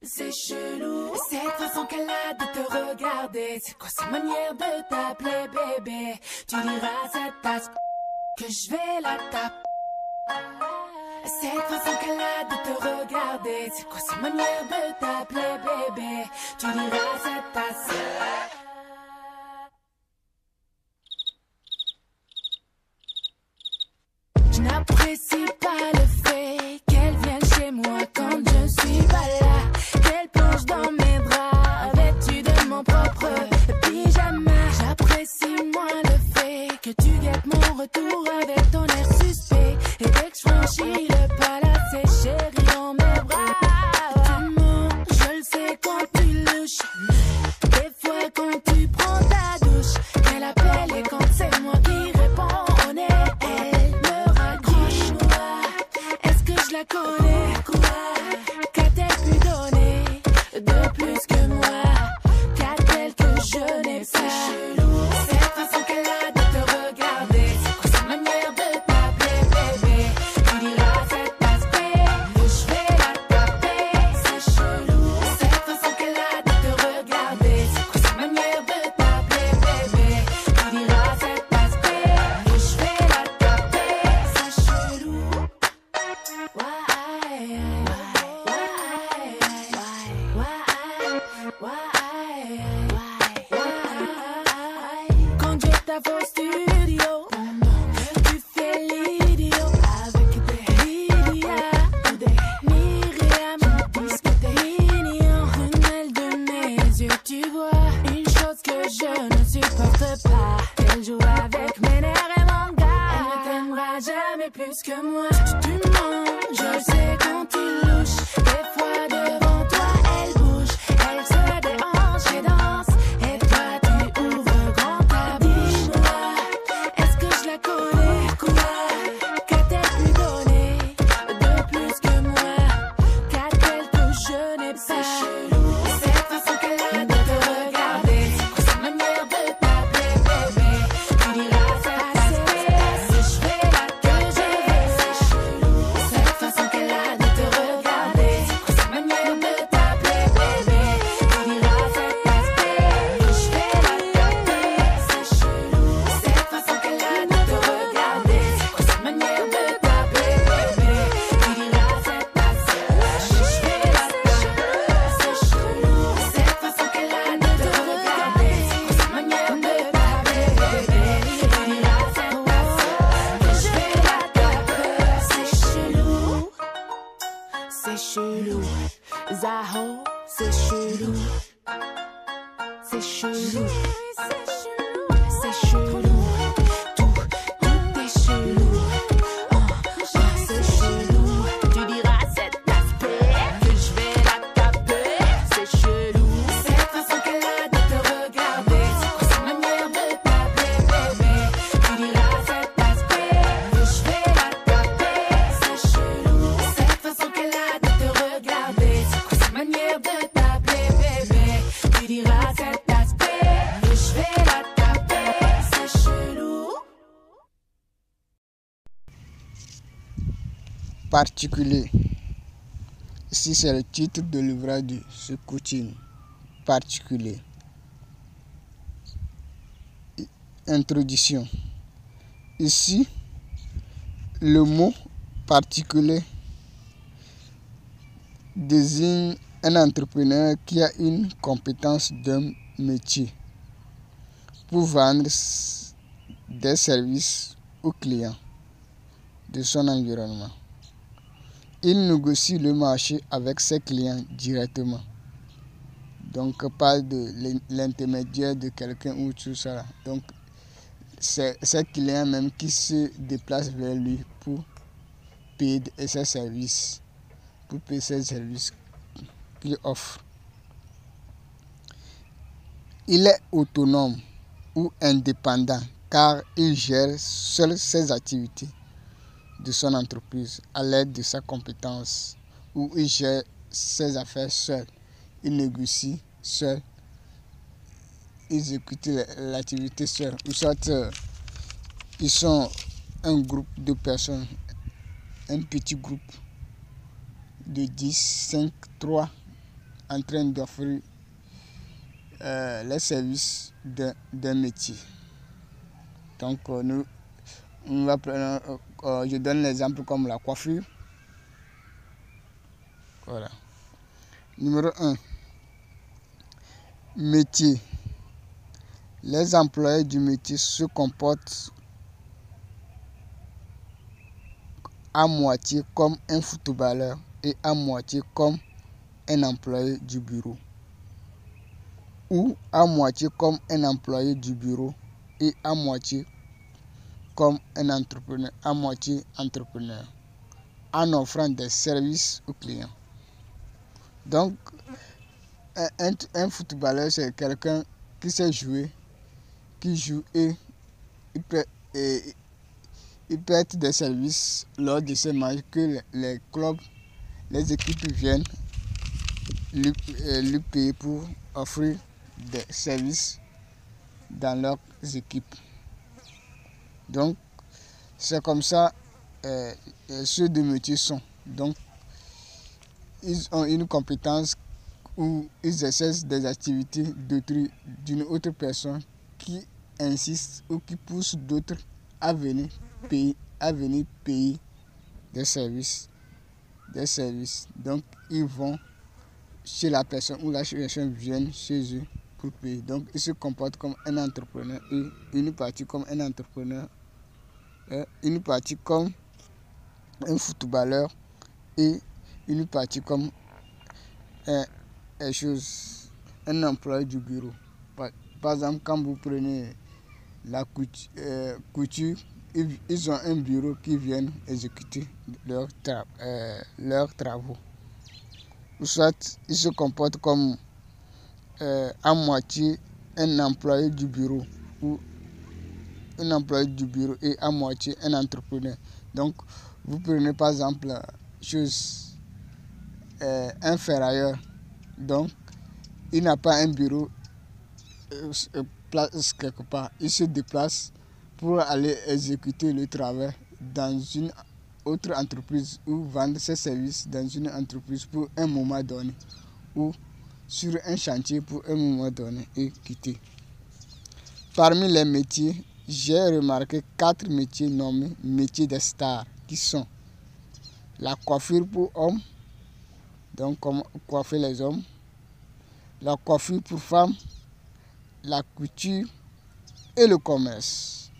C'est chelou, cette façon qu'elle a de te regarder. C'est quoi sa manière de t'appeler bébé? Tu diras à cette tasse que je vais la taper. Cette façon qu'elle a de te regarder. C'est quoi sa manière de t'appeler bébé? Tu diras à cette tasse. Je n'apprécie pas le fait qu'elle vienne chez moi quand je suis pas là. Qu'elle plonge dans mes bras, vêtue de mon propre pyjama. J'apprécie moins le fait que tu guettes mon retour avec ton air suspect. Et dès que je franchis le pas là, c'est chérie dans mes bras. Tu mens, je le sais quand tu louches. Des fois quand tu prends ta douche, qu'elle appelle et quand c'est moi qui réponds, on est elle me raccroche. Est-ce que je la connais? Quoi? Qu'a-t-elle pu donner de plus que moi? Qu'a-t-elle que je n'ai pas? Cette façon qu'elle a de te regarder. C'est quoi sa manière de t'appeler bébé? Tu diras à cet aspect que je vais la taper. C'est chelou. Cette façon qu'elle a de te regarder. C'est quoi sa manière de t'appeler bébé? Tu diras à cet aspect que je vais la taper. C'est chelou. Quand je t'avoue au studio, tu fais l'idiot avec des Lydia ou des Myriam. Dis que t'es mignon, ruelle de mes yeux. Tu vois une chose que je ne supporte pas, qu'elle joue avec mes nerfs et mon gars. Elle ne t'aimera jamais plus que moi. Tu mens, je le sais quand tu louches. Des fois devant toi elle bouge, elle se déhanche et danse. Et toi tu ouvres grand ta bouche. Dis-moi, est-ce que je la connais? Quoi? Qu'a-t-elle pu donner de plus que moi? Qu'a-t-elle que je n'ai pas? C'est chelou, cette façon qu'elle a de te regarder. C'est quoi sa manière de t'appeler bébé? Tu diras à cet aspect que je vais là que je vais. C'est chelou, cette façon qu'elle a de te regarder. C'est quoi sa manière de t'appeler bébé? Tu diras à cet aspect que je vais la taper. C'est chelou, cette façon qu'elle a de te regarder. C'est quoi sa manière de t'appeler bébé? Tu diras à cet aspect que je vais la taper. C'est chelou, cette façon qu'elle a de te regarder. C'est quoi sa manière de t'appeler bébé? Tu diras à cet aspect que je vais la taper. C'est chelou. C'est chelou, Zaho, c'est chelou. C'est chelou, c'est chelou. Tout est chelou. C'est chelou. Tu diras à cet aspect que je vais la taper. C'est chelou. Cette façon qu'elle a de te regarder. C'est quoi sa manière de t'appeler bébé? Tu diras à cet aspect que je vais la taper. C'est chelou. Cette façon qu'elle a de te regarder. C'est quoi sa manière de t'appeler bébé? Tu diras à cet aspect que je vais la taper. C'est chelou. Particulier. Ici, c'est le titre de l'ouvrage de ce coaching. Particulier. Introduction. Ici, le mot particulier désigne un entrepreneur qui a une compétence d'un métier pour vendre des services aux clients de son environnement. Il négocie le marché avec ses clients directement. Donc, pas de l'intermédiaire de quelqu'un ou tout ça. Donc, c'est ses clients même qui se déplacent vers lui pour payer ses services, pour payer ses services qu'il offre. Il est autonome ou indépendant car il gère seul ses activités de son entreprise à l'aide de sa compétence, ou il gère ses affaires seul, il négocie seul, il exécute l'activité seul, ou soit ils sont un groupe de personnes, un petit groupe de 10, 5, 3 en train d'offrir les services d'un métier. Donc, nous apprenons, je donne l'exemple comme la coiffure. Voilà. Numéro 1. Métier. Les employés du métier se comportent à moitié comme un footballeur et à moitié comme un employé du bureau. Ou à moitié comme un employé du bureau et à moitié comme un entrepreneur, à moitié entrepreneur, en offrant des services aux clients. Donc, un footballeur, c'est quelqu'un qui sait jouer, qui joue et il peut être des services lors de ces matchs que les clubs, les équipes viennent lui payer pour offrir des services dans leurs équipes. Donc, c'est comme ça ceux de métier sont. Donc, ils ont une compétence où ils exercent des activités d'une autre personne qui insiste ou qui pousse d'autres à venir payer des services. Donc, ils vont chez la personne ou la personne vient chez eux pour payer. Donc, ils se comportent comme un entrepreneur et une partie comme un entrepreneur, une partie comme un footballeur et une partie comme un employé du bureau. Par exemple, quand vous prenez la couture, ils ont un bureau qui vient exécuter leurs travaux. Ou soit ils se comportent comme à moitié un employé du bureau ou un employé du bureau et à moitié un entrepreneur. Donc, vous prenez par exemple un ferrailleur. Donc, il n'a pas un bureau place quelque part. Il se déplace pour aller exécuter le travail dans une autre entreprise ou vendre ses services dans une entreprise pour un moment donné ou sur un chantier pour un moment donné et quitter. Parmi les métiers, j'ai remarqué 4 métiers nommés métiers des stars qui sont la coiffure pour hommes, donc comment coiffer les hommes, la coiffure pour femmes, la couture et le commerce.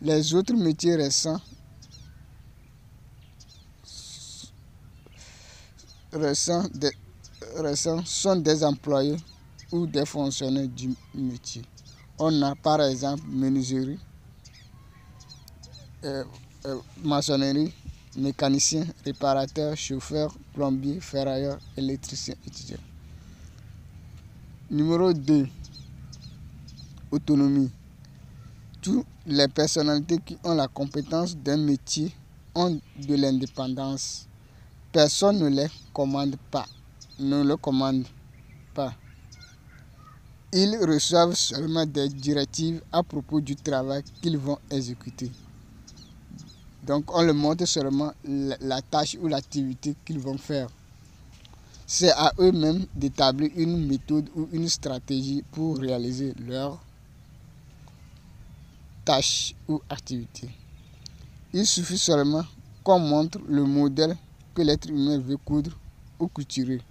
Les autres métiers récents sont des employés ou des fonctionnaires du métier. On a par exemple menuiserie, maçonnerie, mécanicien, réparateur, chauffeur, plombier, ferrailleur, électricien, étudiant. Numéro 2. Autonomie. Toutes les personnalités qui ont la compétence d'un métier ont de l'indépendance. Personne ne les commande pas. Ils reçoivent seulement des directives à propos du travail qu'ils vont exécuter. Donc, on leur montre seulement la tâche ou l'activité qu'ils vont faire. C'est à eux-mêmes d'établir une méthode ou une stratégie pour réaliser leur tâche ou activité. Il suffit seulement qu'on montre le modèle que l'être humain veut coudre ou couturer.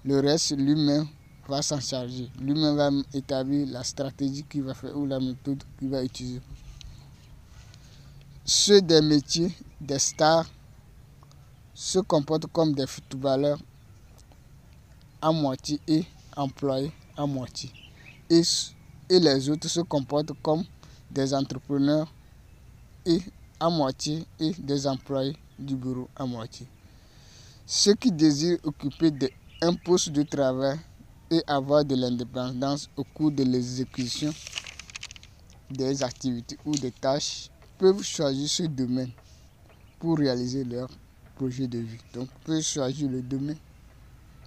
Le reste, lui-même va s'en charger. Lui-même va établir la stratégie qu'il va faire ou la méthode qu'il va utiliser. Ceux des métiers des stars se comportent comme des footballeurs à moitié et employés à moitié. Et les autres se comportent comme des entrepreneurs et à moitié et des employés du bureau à moitié. Ceux qui désirent occuper un poste de travail et avoir de l'indépendance au cours de l'exécution des activités ou des tâches peuvent choisir ce domaine pour réaliser leur projet de vie. Donc, peuvent choisir le domaine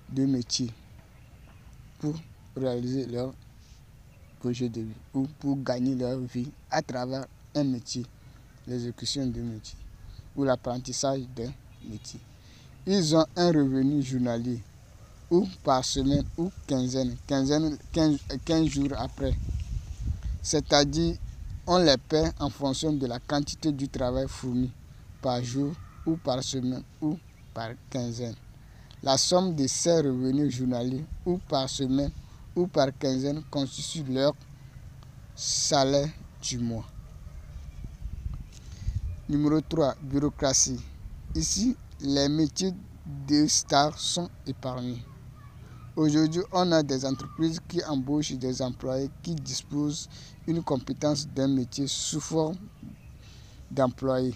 de métier pour réaliser leur projet de vie ou pour gagner leur vie à travers un métier, l'exécution d'un métier ou l'apprentissage d'un métier. Ils ont un revenu journalier ou par semaine ou quinzaine, 15 jours après. C'est-à-dire, on les paie en fonction de la quantité du travail fourni par jour ou par semaine ou par quinzaine. La somme de ces revenus journaliers ou par semaine ou par quinzaine constitue leur salaire du mois. Numéro 3, bureaucratie. Ici, les métiers de stars sont épargnés. Aujourd'hui, on a des entreprises qui embauchent des employés qui disposent d'une compétence d'un métier sous forme d'employés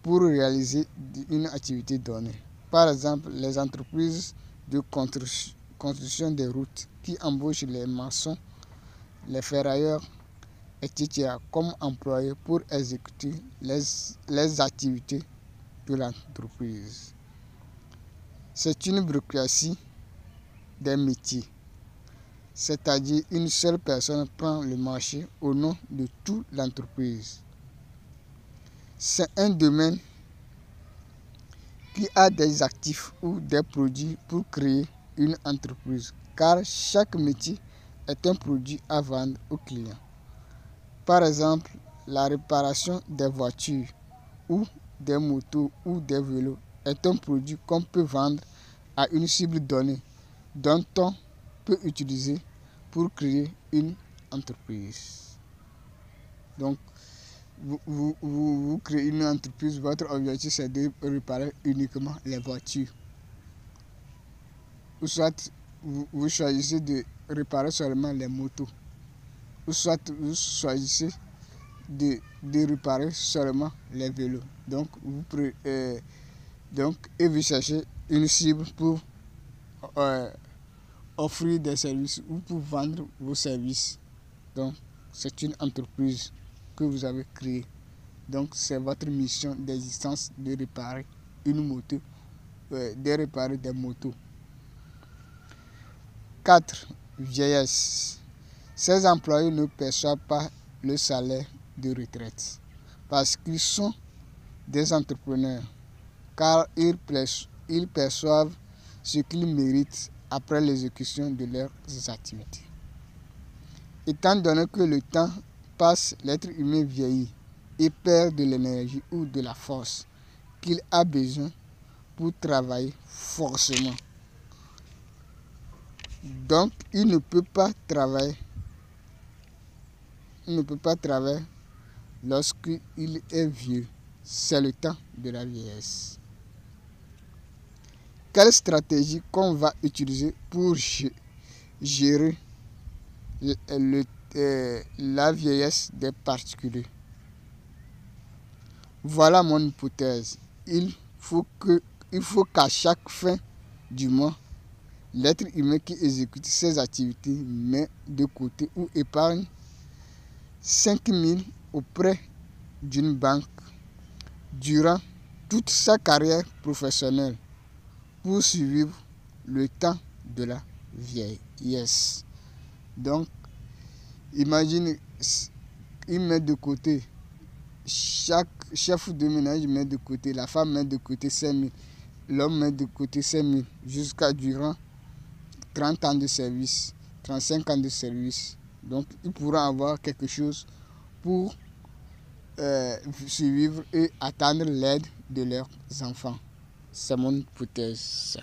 pour réaliser une activité donnée. Par exemple, les entreprises de construction des routes qui embauchent les maçons, les ferrailleurs, etc. comme employés pour exécuter les activités de l'entreprise. C'est une bureaucratie des métiers, c'est-à-dire une seule personne prend le marché au nom de toute l'entreprise. C'est un domaine qui a des actifs ou des produits pour créer une entreprise, car chaque métier est un produit à vendre aux clients. Par exemple, la réparation des voitures ou des motos ou des vélos est un produit qu'on peut vendre à une cible donnée, dont on peut utiliser pour créer une entreprise. Donc, vous créez une entreprise, votre objectif c'est de réparer uniquement les voitures. Ou soit vous choisissez de réparer seulement les motos. Ou soit vous choisissez de réparer seulement les vélos. Donc, vous cherchez une cible pour offrir des services ou pour vendre vos services. Donc, c'est une entreprise que vous avez créée. Donc, c'est votre mission d'existence de réparer une moto, de réparer des motos. 4. Vieillesse. Ces employés ne perçoivent pas le salaire de retraite parce qu'ils sont des entrepreneurs, car ils perçoivent ce qu'ils méritent après l'exécution de leurs activités. Étant donné que le temps passe, l'être humain vieillit et perd de l'énergie ou de la force qu'il a besoin pour travailler forcément. Donc, il ne peut pas travailler lorsqu'il est vieux. C'est le temps de la vieillesse. Quelle stratégie qu'on va utiliser pour gérer la vieillesse des particuliers? Voilà mon hypothèse. Il faut qu'à chaque fin du mois, l'être humain qui exécute ses activités met de côté ou épargne 5 000 auprès d'une banque durant toute sa carrière professionnelle pour survivre le temps de la vieillesse. Donc, imagine, il met de côté, chaque chef de ménage met de côté, la femme met de côté 5 000, l'homme met de côté 5 000 jusqu'à durant 30 ans de service, 35 ans de service. Donc, ils pourront avoir quelque chose pour survivre et attendre l'aide de leurs enfants. C'est mon hypothèse.